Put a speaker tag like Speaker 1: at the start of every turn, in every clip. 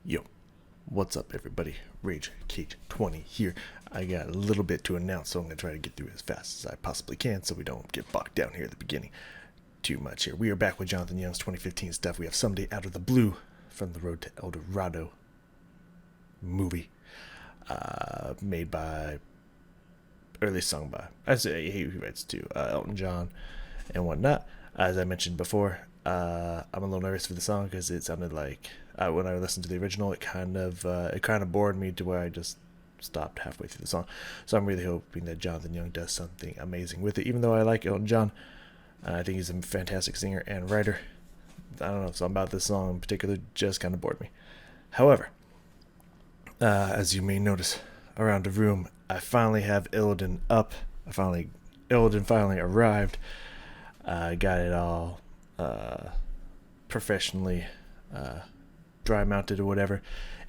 Speaker 1: Yo, what's up everybody? Rage Cage 20 here. I got a little bit to announce, so I'm going to try to get through as fast as I possibly can so we don't get bogged down here at the beginning too much here. We are back with Jonathan Young's 2015 stuff. We have Someday Out of the Blue from the Road to El Dorado movie, made by, earliest song by, I say he writes to Elton John and whatnot. As I mentioned before, I'm a little nervous for the song because it sounded like when I listened to the original, it kind of bored me to where I just stopped halfway through the song. So I'm really hoping that Jonathan Young does something amazing with it. Even though I like Elton John, I think he's a fantastic singer and writer. I don't know, something about this song in particular just kind of bored me. However, as you may notice around the room, I finally have Illidan up. Illidan finally arrived. I got it all professionally dry mounted or whatever,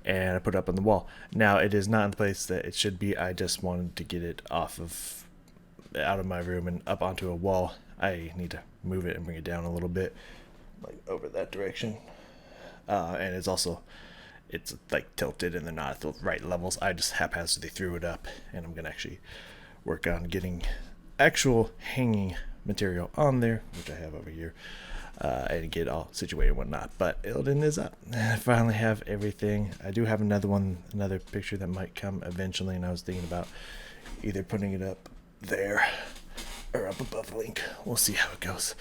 Speaker 1: and I put it up on the wall. Now it is not in the place that it should be. I just wanted to get it out of my room and up onto a wall. I need to move it and bring it down a little bit, like over that direction. And it's like tilted and they're not at the right levels. I just haphazardly threw it up, and I'm gonna actually work on getting actual hanging material on there, which I have over here, and get it all situated and whatnot. But Illidan is up. I finally have everything. I do have another picture that might come eventually, and I was thinking about either putting it up there or up above Link. We'll see how it goes.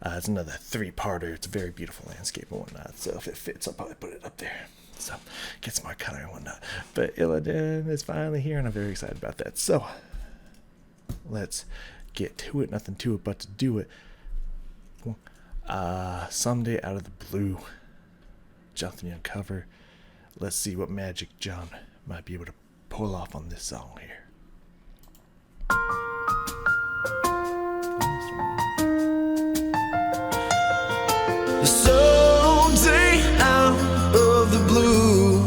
Speaker 1: It's another 3-parter. It's a very beautiful landscape and whatnot, so if it fits, I'll probably put it up there. So get some more color and whatnot. But Illidan is finally here, and I'm very excited about that. So let's get to it. Nothing to it but to do it. Someday Out of the Blue, Jonathan Young cover. Let's see what magic John might be able to pull off on this song here.
Speaker 2: Someday out of the blue,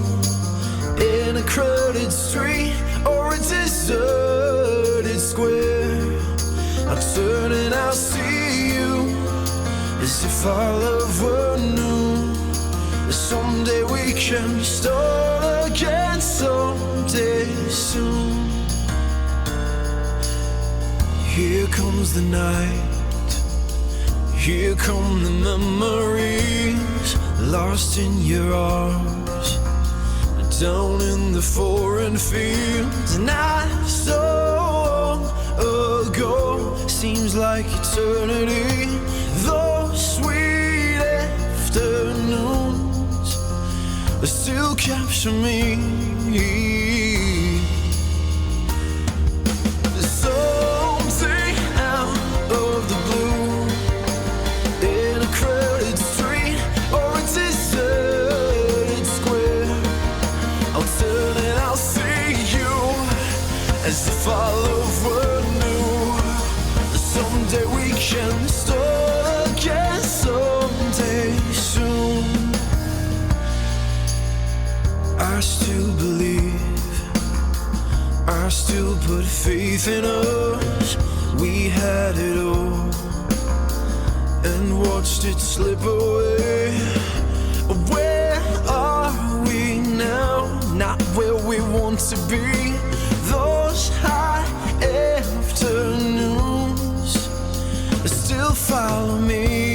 Speaker 2: in a crowded street or a deserted square, I'll turn and I'll see you as if our love were new. Someday we can start again, someday soon. Here comes the night, here come the memories, lost in your arms, down in the foreign fields. Not so long ago, seems like eternity. Those sweet afternoons still capture me. Someday out of the blue, in a crowded street or a deserted square, I'll turn and I'll see you as if our love were new. Someday we can start again, someday soon. I still believe, I still put faith in us. We had it all and watched it slip away. Where are we now? Not where we want to be. Those high afternoons still follow me.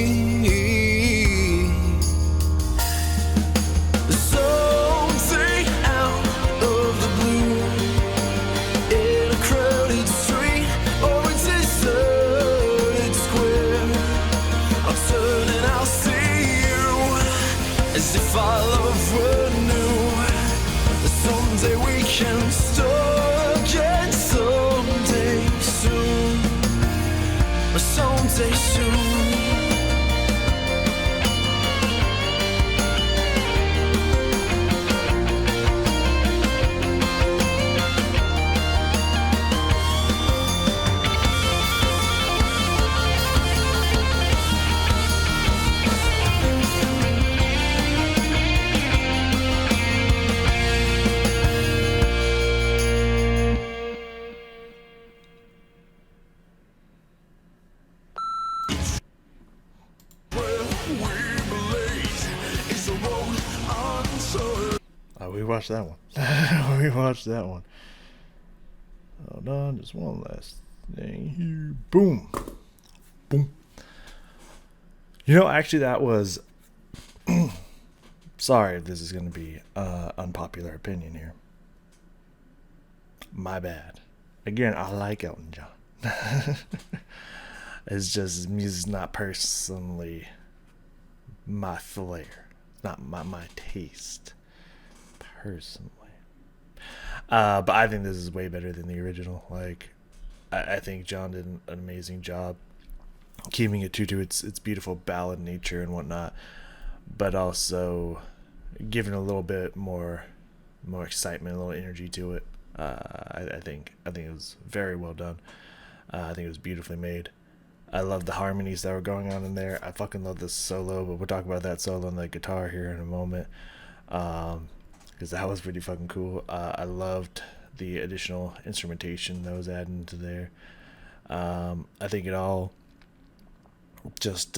Speaker 2: Someday out of the blue, in a crowded street or a deserted square, I'll turn and I'll see you as if our love were new. Someday we can start again, someday soon. Someday soon.
Speaker 1: We watched that one. We watched that one. Hold on, just one last thing here. Boom. Boom. You know, actually, that was. Sorry if this is going to be unpopular opinion here. My bad. Again, I like Elton John. It's just music's not personally my flair. Not my taste. Personally. But I think this is way better than the original. Like, I think John did an amazing job keeping it true to its beautiful ballad nature and whatnot, but also giving a little bit more excitement, a little energy to it. I think it was very well done. I think it was beautifully made. I love the harmonies that were going on in there. I fucking love this solo, but we'll talk about that solo on the guitar here in a moment, because that was pretty fucking cool. I loved the additional instrumentation that was added into there. I think it all just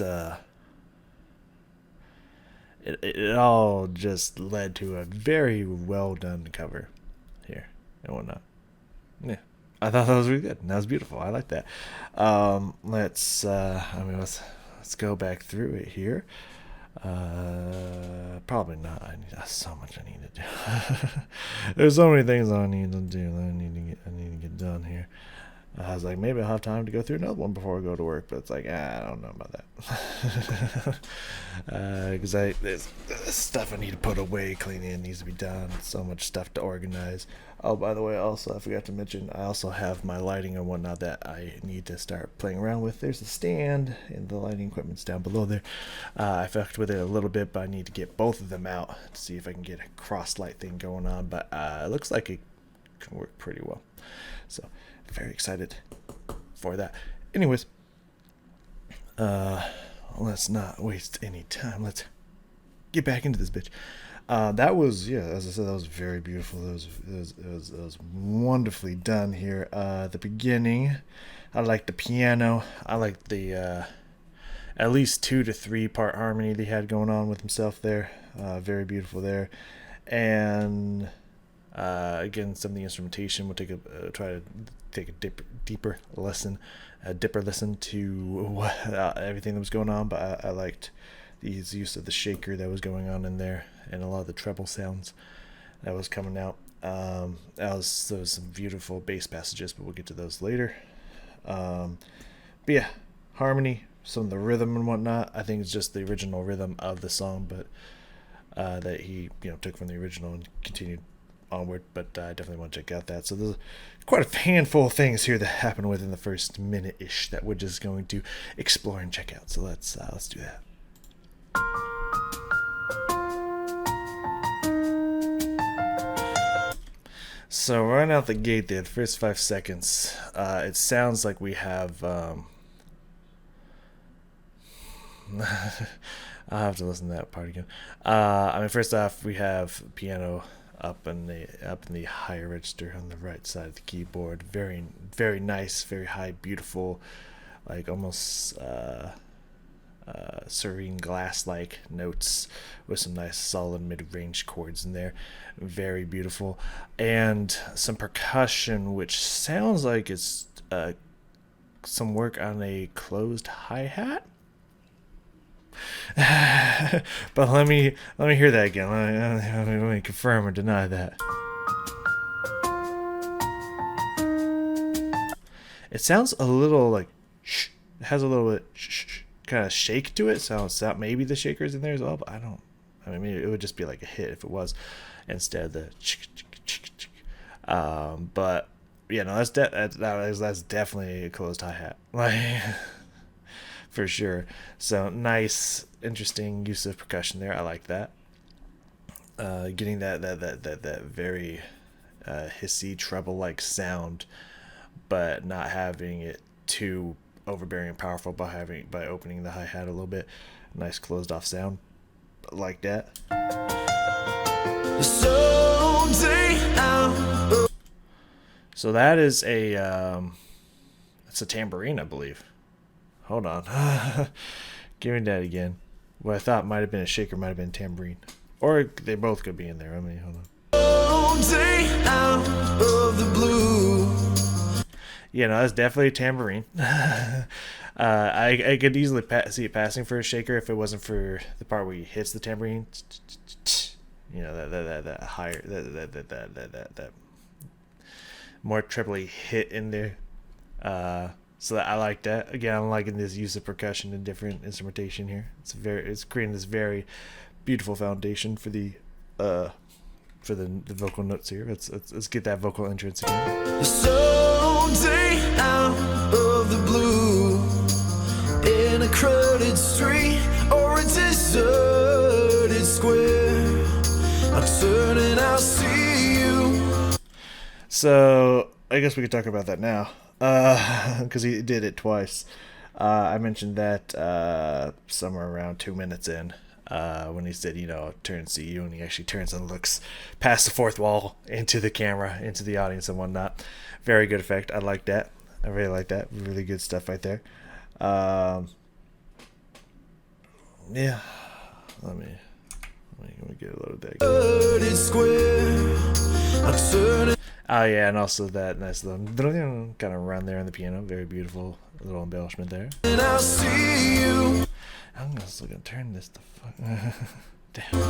Speaker 1: it all just led to a very well done cover here and whatnot. Yeah, I thought that was really good. That was beautiful. I like that. Let's go back through it here. Probably not. That's so much I need to do. There's so many things I need to do that I need to get done here. I was like, maybe I'll have time to go through another one before I go to work, but it's like, I don't know about that. Because there's stuff I need to put away, cleaning needs to be done, so much stuff to organize. Oh, by the way, also, I forgot to mention, I also have my lighting and whatnot that I need to start playing around with. There's a stand, and the lighting equipment's down below there. I fucked with it a little bit, but I need to get both of them out to see if I can get a cross light thing going on, but it looks like it can work pretty well. So, very excited for that. Anyways, let's not waste any time. Let's get back into this bitch. That was, yeah, as I said, that was very beautiful. It was wonderfully done here. The beginning, I like the piano. I like the at least 2 to 3 part harmony that he had going on with himself there. Very beautiful there. And again, some of the instrumentation. We'll try to take a deeper listen to everything that was going on. But I liked the use of the shaker that was going on in there, and a lot of the treble sounds that was coming out. There was some beautiful bass passages, but we'll get to those later. But yeah, harmony, some of the rhythm and whatnot. I think it's just the original rhythm of the song, but that he took from the original and continued onward. But I definitely want to check out that. So there's quite a handful of things here that happen within the first minute-ish that we're just going to explore and check out. So let's do that. So right out the gate there, the first 5 seconds, it sounds like we have I'll have to listen to that part again. First off, we have piano up in the higher register on the right side of the keyboard. Very, very nice, very high, beautiful, like almost serene glass-like notes with some nice solid mid-range chords in there. Very beautiful. And some percussion, which sounds like it's some work on a closed hi-hat. But let me hear that again. Let me confirm or deny that. It sounds a little like shh. It has a little bit shh kind of shake to it. So maybe the shaker's in there as well, but I don't. I mean, maybe it would just be like a hit if it was instead of the but yeah, no, that's definitely a closed hi-hat, like for sure. So nice, interesting use of percussion there. I like that. Getting that very hissy treble-like sound, but not having it too overbearing and powerful by opening the hi-hat a little bit. Nice closed off sound, like that. So that is it's a tambourine, I believe. Hold on. Give me that again. What I thought might have been a shaker might have been tambourine, or they both could be in there. I mean, hold on.
Speaker 2: day out of the blue.
Speaker 1: You know, that's definitely a tambourine. I could easily see it passing for a shaker if it wasn't for the part where he hits the tambourine. You know, that higher, that more trebly hit in there. So I like that. Again, I'm liking this use of percussion and different instrumentation here. It's creating this very beautiful foundation for the vocal notes here. Let's get that vocal entrance again.
Speaker 2: Someday out of the blue, in a crowded street or a deserted square, I'll turn and I'll see you.
Speaker 1: So I guess we could talk about that now, because he did it twice. I mentioned that somewhere around 2 minutes in, when he said, you know, turn and see you, and he actually turns and looks past the fourth wall into the camera, into the audience and whatnot. Very good effect. I like that. I really like that. Really good stuff right there. Yeah. Let me get a load of that. Oh yeah, and also that nice little kind of run there on the piano. Very beautiful little embellishment there.
Speaker 2: And I'll see you.
Speaker 1: I'm still gonna turn this the fuck. Damn.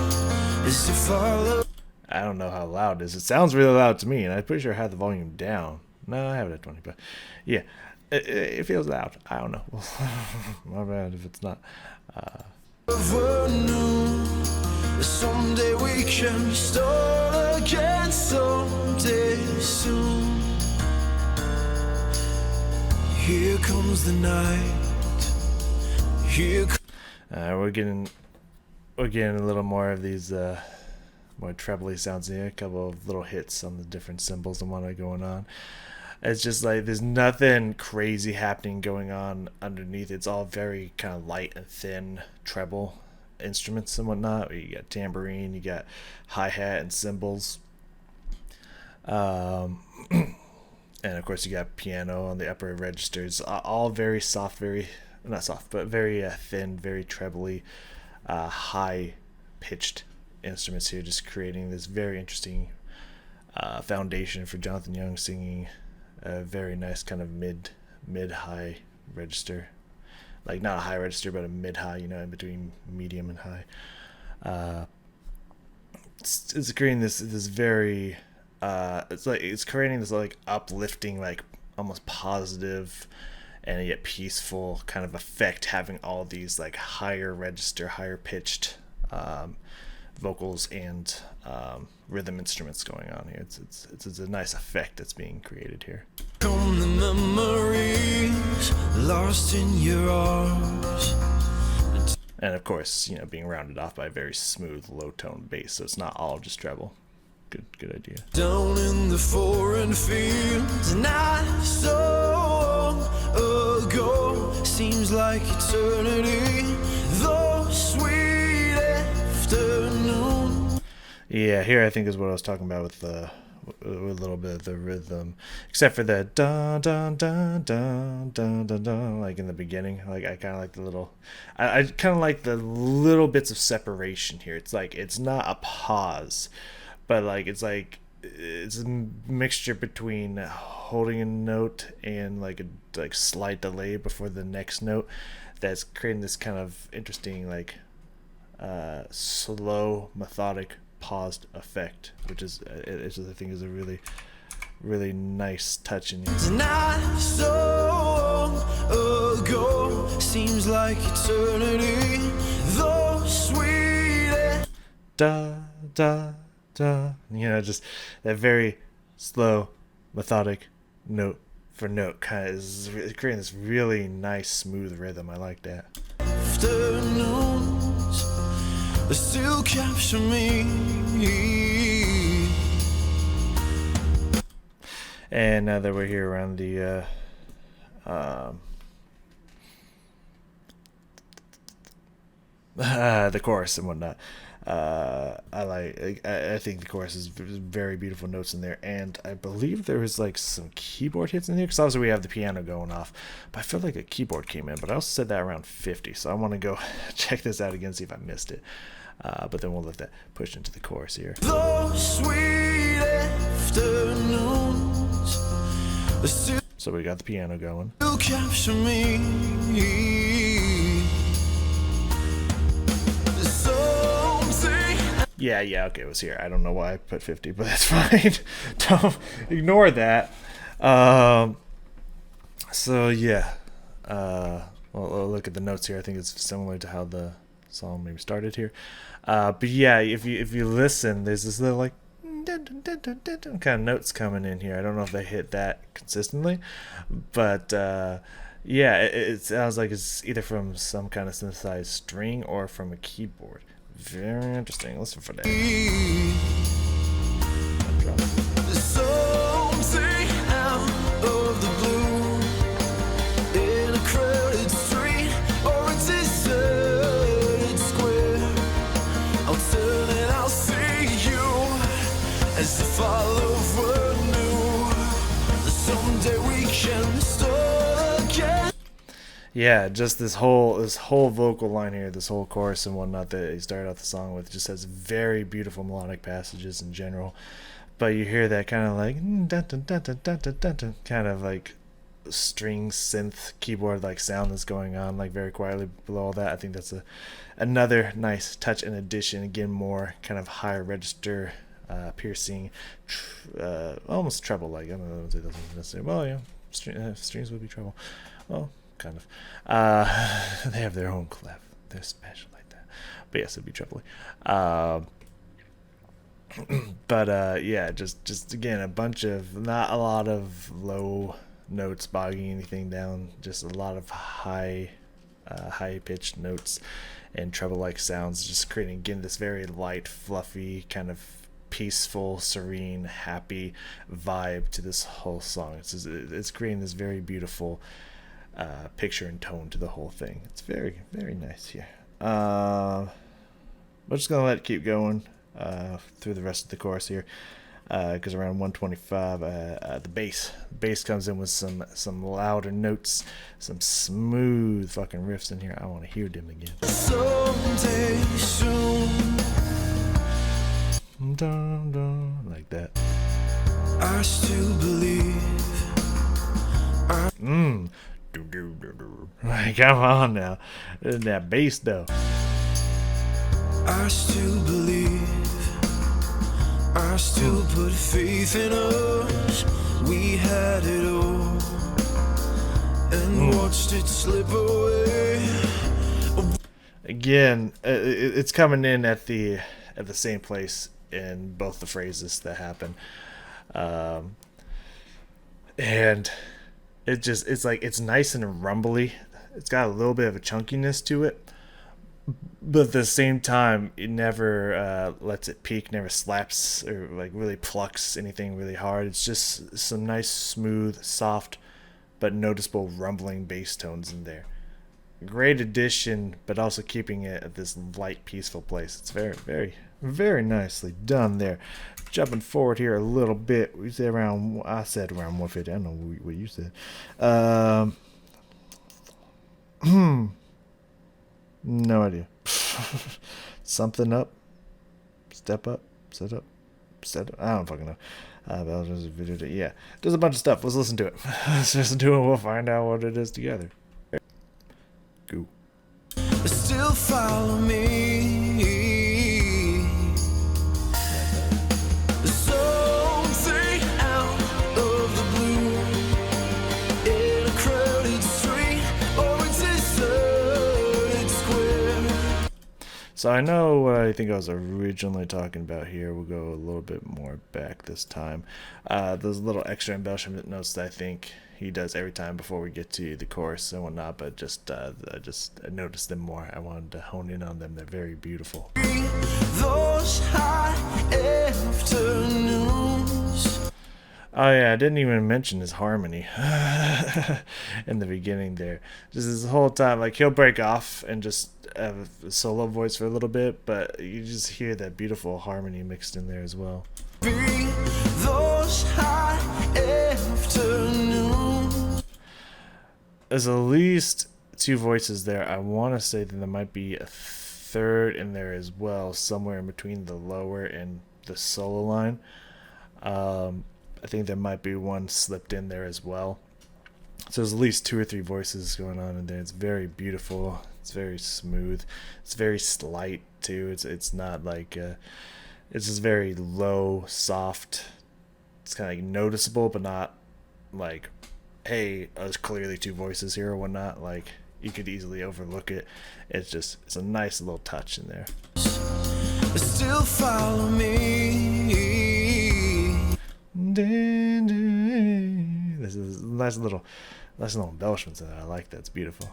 Speaker 2: As you follow.
Speaker 1: I don't know how loud it is. It sounds really loud to me, and I'm pretty sure I had the volume down. No, I have it at 20, but yeah, it feels loud. I don't know. My bad if it's not.
Speaker 2: Someday we can start again. Someday soon. Here comes the night. Here.
Speaker 1: We're getting a little more of these more trebly sounds here. A couple of little hits on the different cymbals and whatnot going on. It's just like there's nothing crazy happening going on underneath. It's all very kind of light and thin treble instruments and whatnot. You got tambourine, you got hi-hat and cymbals. And of course you got piano on the upper registers. All very soft, not soft, but very thin, very trebly, high-pitched instruments here, just creating this very interesting foundation for Jonathan Young singing a very nice kind of mid-high register, like not a high register but a mid-high, you know, in between medium and high. It's creating this very it's creating this like uplifting, like almost positive and yet peaceful kind of effect, having all these like higher register, higher pitched vocals and rhythm instruments going on here. It's a nice effect that's being created here.
Speaker 2: Come the memories lost in your arms.
Speaker 1: And of course, you know, being rounded off by a very smooth low tone bass, so it's not all just treble. Good idea.
Speaker 2: Down in the foreign fields, not so long ago, seems like eternity. Those sweet afternoons.
Speaker 1: Yeah, here I think is what I was talking about with a little bit of the rhythm, except for the dun dun dun dun dun dun dun, like in the beginning. Like I kind of like the little, I kind of like the little bits of separation here. It's like it's not a pause, but like it's a mixture between holding a note and like a slight delay before the next note. That's creating this kind of interesting like slow, methodic, paused effect, which is I think is a really, really nice touch in here.
Speaker 2: Not so long ago, seems like eternity. Those sweet
Speaker 1: Da da da, you know, just that very slow, methodic, note for note kind of is creating this really nice, smooth rhythm. I like that.
Speaker 2: afternoons still capture me.
Speaker 1: And now that we're here around the chorus and whatnot, I think the chorus is very beautiful notes in there, and I believe there was like some keyboard hits in there, because obviously we have the piano going off, but I feel like a keyboard came in, but I also said that around 50, so I want to go check this out again, see if I missed it. But then we'll let that push into the chorus here.
Speaker 2: Those sweet afternoons still
Speaker 1: So we got the piano going.
Speaker 2: capture me. Someday
Speaker 1: Yeah, okay, it was here. I don't know why I put 50, but that's fine. Don't ignore that. So yeah, well, we'll look at the notes here. I think it's similar to how the song maybe started here. But yeah, if you listen, there's this little like kind of notes coming in here. I don't know if they hit that consistently, but yeah, it sounds like it's either from some kind of synthesized string or from a keyboard. Very interesting. Listen for that.
Speaker 2: Someday out of the blue, in a crowded street or a deserted square, I'll turn and I'll see you as if our love were new. Someday we can start again.
Speaker 1: Yeah, just this whole vocal line here, this whole chorus and whatnot that he started out the song with, just has very beautiful melodic passages in general. But you hear that kind of like kind of like string synth keyboard like sound that's going on like very quietly below all that. I think that's another nice touch and addition. Again, more kind of higher register, piercing, almost treble like. I don't know if it doesn't necessarily. Well, yeah, strings would be treble. Well, kind of. They have their own clef. They're special like that. But yes, it'd be treble. But yeah, just again a bunch of not a lot of low notes bogging anything down, just a lot of high pitched notes and treble like sounds, just creating again this very light, fluffy, kind of peaceful, serene, happy vibe to this whole song. It's creating this very beautiful picture and tone to the whole thing. It's very, very nice here. We're just gonna let it keep going through the rest of the chorus here, because around 125 the bass comes in with some louder notes, some smooth fucking riffs in here. I want to hear them again.
Speaker 2: Someday soon,
Speaker 1: Dun, dun, like that.
Speaker 2: I still believe.
Speaker 1: Like, come on now, that bass though.
Speaker 2: I still believe. I still put faith in us. We had it all and watched it slip away.
Speaker 1: Again, it's coming in at the same place in both the phrases that happen, and it's like it's nice and rumbly. It's got a little bit of a chunkiness to it, but at the same time, it never lets it peak, never slaps or like really plucks anything really hard. It's just some nice, smooth, soft, but noticeable rumbling bass tones in there. Great addition, but also keeping it at this light, peaceful place. It's very, very, very nicely done there. Jumping forward here a little bit, I said around 150. I don't know what you said. No idea. Something up, step up, set up, set up. I don't fucking know. But I'll just video it. Yeah, there's a bunch of stuff. Let's listen to it. Let's listen to it. We'll find out what it is together. Go.
Speaker 2: Still follow me. Something out of the blue, in a crowded street or a deserted square.
Speaker 1: So I know what I think I was originally talking about here. We'll go a little bit more back this time. Those little extra embellishment notes that I think he does every time before we get to the chorus and whatnot, but I noticed them more. I wanted to hone in on them. They're very beautiful.
Speaker 2: Those high afternoons.
Speaker 1: Oh yeah, I didn't even mention his harmony in the beginning there. Just this whole time, like he'll break off and just have a solo voice for a little bit, but you just hear that beautiful harmony mixed in there as well.
Speaker 2: Those high afternoons.
Speaker 1: There's at least two voices there. I want to say that there might be a third in there as well, somewhere in between the lower and the solo line. I think there might be one slipped in there as well. So there's at least 2 or 3 voices going on in there. It's very beautiful. It's very smooth. It's very slight too. It's not like it's just very low, soft. It's kind of like noticeable, but not like, hey, there's clearly 2 voices here or whatnot. Like you could easily overlook it. It's a nice little touch in there.
Speaker 2: Still follow me.
Speaker 1: This is nice little embellishments in it. I like that. It's beautiful.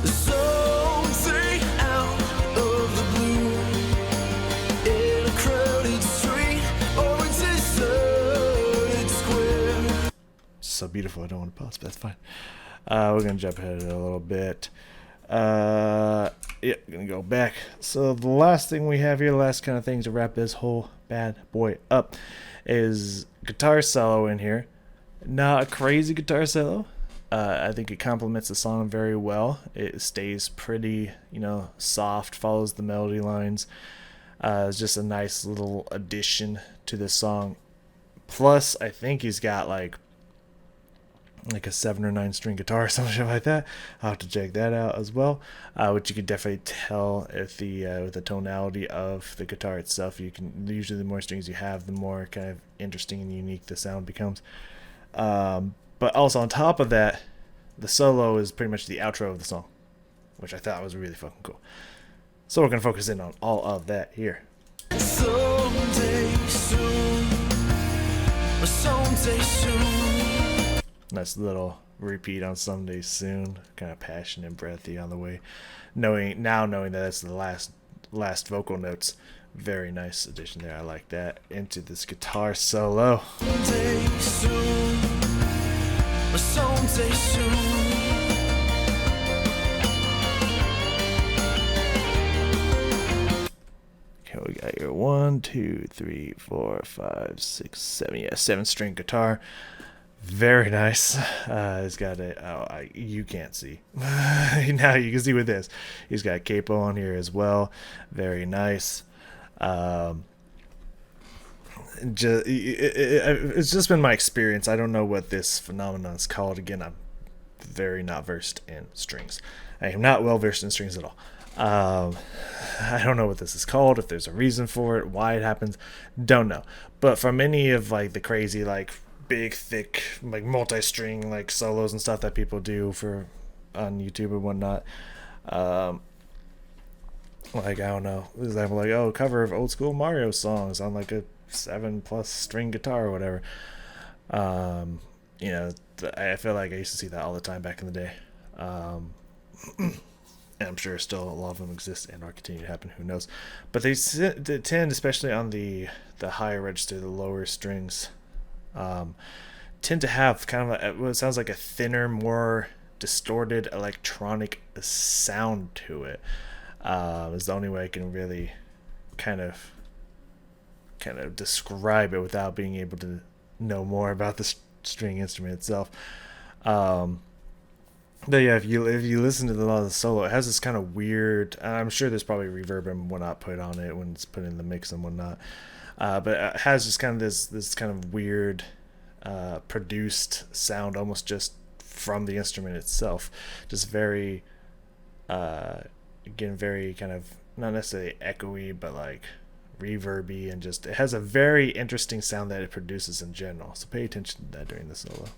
Speaker 2: Something out of the blue, in a crowded street or a deserted square.
Speaker 1: So beautiful. I don't want to pause, but that's fine. We're gonna jump ahead a little bit. Yeah, gonna go back. So the last thing we have here, the last kind of thing to wrap this whole bad boy up, is guitar solo in here. Not a crazy guitar solo. I think it complements the song very well. It stays pretty, soft, follows the melody lines. It's just a nice little addition to this song. Plus, I think he's got like a 7 or 9 string guitar or something like that. I'll have to check that out as well. Which you could definitely tell if with the tonality of the guitar itself. Usually the more strings you have, the more kind of interesting and unique the sound becomes. But also on top of that, the solo is pretty much the outro of the song, which I thought was really fucking cool. So we're gonna focus in on all of that here.
Speaker 2: Someday soon, someday soon.
Speaker 1: Nice little repeat on Someday Soon, kind of passionate, breathy on the way. Knowing that that's the last vocal notes. Very nice addition there. I like that into this guitar solo.
Speaker 2: Someday soon, someday soon.
Speaker 1: Okay, we got your 1, 2, 3, 4, 5, 6, 7. Yeah, 7-string guitar. Very nice. It's got you can't see. Now you can see with this. He's got capo on here as well. Very nice. It's just been my experience. I don't know what this phenomenon is called. Again, I'm very not versed in strings. I am not well versed in strings at all. I don't know what this is called, if there's a reason for it, why it happens, don't know. But from any of like the crazy like big thick like multi-string like solos and stuff that people do on YouTube or whatnot, like I don't know, for example, like cover of old school Mario songs on like a 7+ string guitar or whatever. I feel like I used to see that all the time back in the day. And I'm sure still a lot of them exist and are continuing to happen. Who knows? But they tend, especially on the higher register, the lower strings, tend to have kind of what sounds like a thinner, more distorted electronic sound to it. Is the only way I can really kind of describe it without being able to know more about the string instrument itself. But yeah, if you listen to a lot of the solo, it has this kind of weird. I'm sure there's probably reverb and whatnot put on it when it's put in the mix and whatnot. But it has just kind of this kind of weird produced sound, almost just from the instrument itself. Just very, very kind of not necessarily echoey, but like reverby, and just it has a very interesting sound that it produces in general. So pay attention to that during the solo.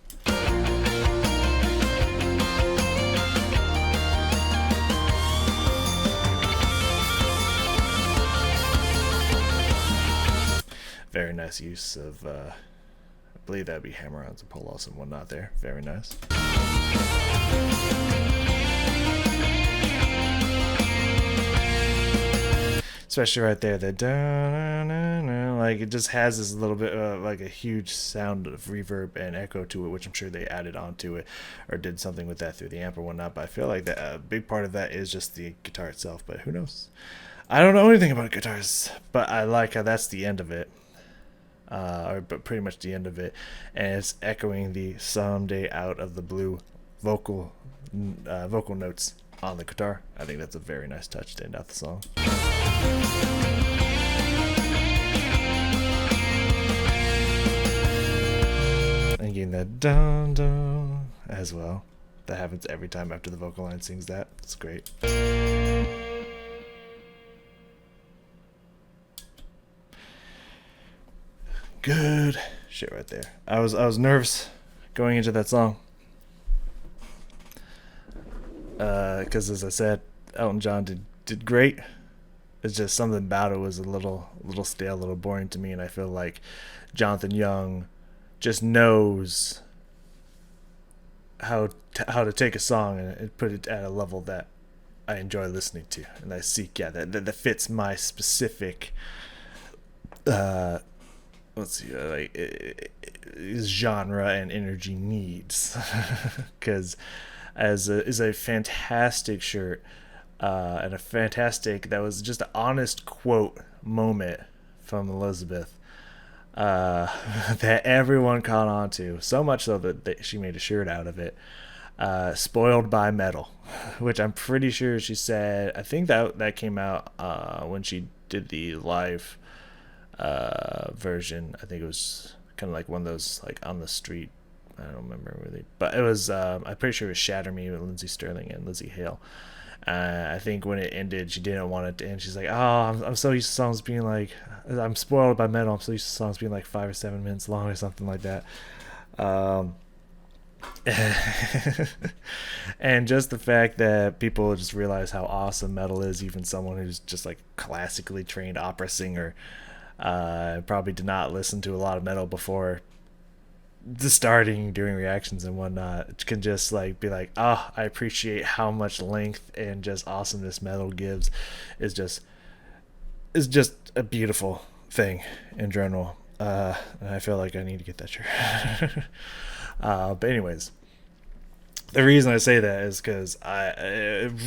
Speaker 1: Very nice use of, I believe that'd be hammer-ons and pull-offs and whatnot there. Very nice. Especially right there, the da-na-na-na, like it just has this little bit like a huge sound of reverb and echo to it, which I'm sure they added onto it or did something with that through the amp or whatnot. But I feel like that a big part of that is just the guitar itself. But who knows? I don't know anything about guitars, but I like how that's the end of it. But pretty much the end of it, and it's echoing the "Someday Out of the Blue" vocal notes on the guitar. I think that's a very nice touch to end out the song. And getting that dun dun as well. That happens every time after the vocal line sings that. It's great. Good shit right there. I was nervous going into that song. Because as I said, Elton John did great. It's just something about it was a little stale, a little boring to me, and I feel like Jonathan Young just knows how to take a song and put it at a level that I enjoy listening to, and I seek that fits my specific genre and energy needs. Because is a fantastic shirt, and a fantastic, that was just an honest quote moment from Elizabeth, that everyone caught on to, so much so that she made a shirt out of it. Spoiled by metal, which I'm pretty sure she said, I think that came out when she did the live version. I think it was kind of like one of those like on the street, I don't remember really, but it was I'm pretty sure it was Shatter Me with Lindsey Sterling and Lizzie Hale. I think when it ended, she didn't want it to end. She's like, oh, I'm so used to songs being like, I'm spoiled by metal, I'm so used to songs being like 5 or 7 minutes long or something like that. And just the fact that people just realize how awesome metal is, even someone who's just like classically trained opera singer, probably did not listen to a lot of metal before the starting, doing reactions and whatnot, can just like be like, I appreciate how much length and just awesomeness metal gives. Is just a beautiful thing in general. And I feel like I need to get that shirt. But anyways, the reason I say that is because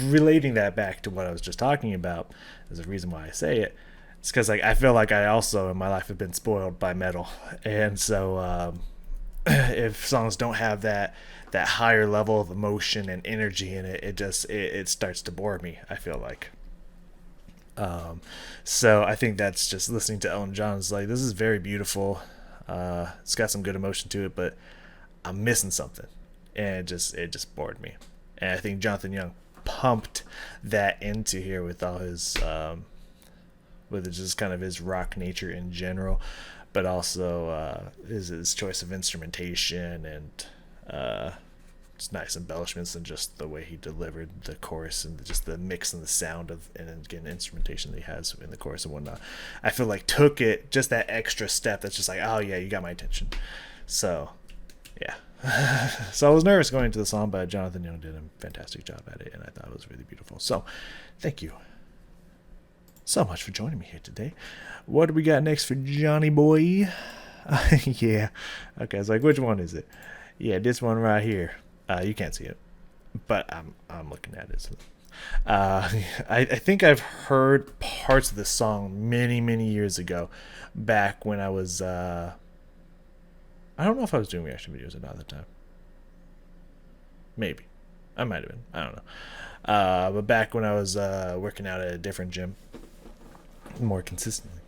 Speaker 1: relating that back to what I was just talking about is the reason why I say it. It's because like I feel like I also in my life have been spoiled by metal, and so if songs don't have that higher level of emotion and energy in it, it starts to bore me, I feel like. So I think that's just listening to Elton John is like, this is very beautiful. It's got some good emotion to it, but I'm missing something, and it just bored me. And I think Jonathan Young pumped that into here with all his with just kind of his rock nature in general, but also his choice of instrumentation and just nice embellishments, and just the way he delivered the chorus and just the mix and the sound of, and again, instrumentation that he has in the chorus and whatnot. I feel like took it just that extra step that's just like, oh yeah, you got my attention. So yeah. So I was nervous going into the song, but Jonathan Young did a fantastic job at it, and I thought it was really beautiful. So thank you so much for joining me here today. What do we got next for Johnny Boy? Yeah. Okay, I was like, which one is it? Yeah, this one right here. You can't see it, but I'm looking at it. So. I think I've heard parts of this song many years ago, back when I was I don't know if I was doing reaction videos or not at the time. Maybe I might have been. I don't know. But back when I was working out at a different gym more consistently.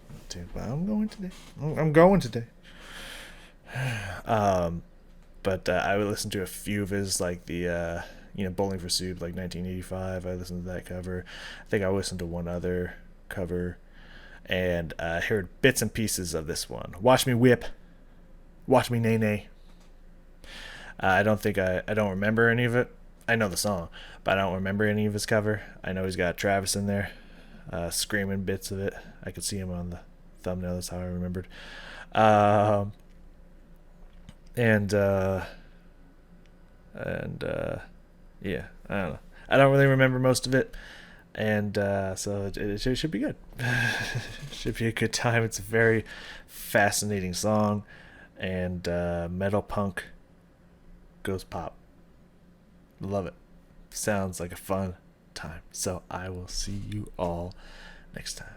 Speaker 1: But I'm going today. I'm going today. But I would listen to a few of his, like the Bowling for Soup, like 1985. I listened to that cover. I think I listened to one other cover, and I heard bits and pieces of this one. Watch Me Whip, Watch Me Nay Nay. I don't remember any of it. I know the song, but I don't remember any of his cover. I know he's got Travis in there, screaming bits of it. I could see him on the thumbnail. That's how I remembered. Yeah, I don't know. I don't really remember most of it, and so it should be good. Should be a good time. It's a very fascinating song, and metal punk goes pop. Love it. Sounds like a fun time. So I will see you all next time.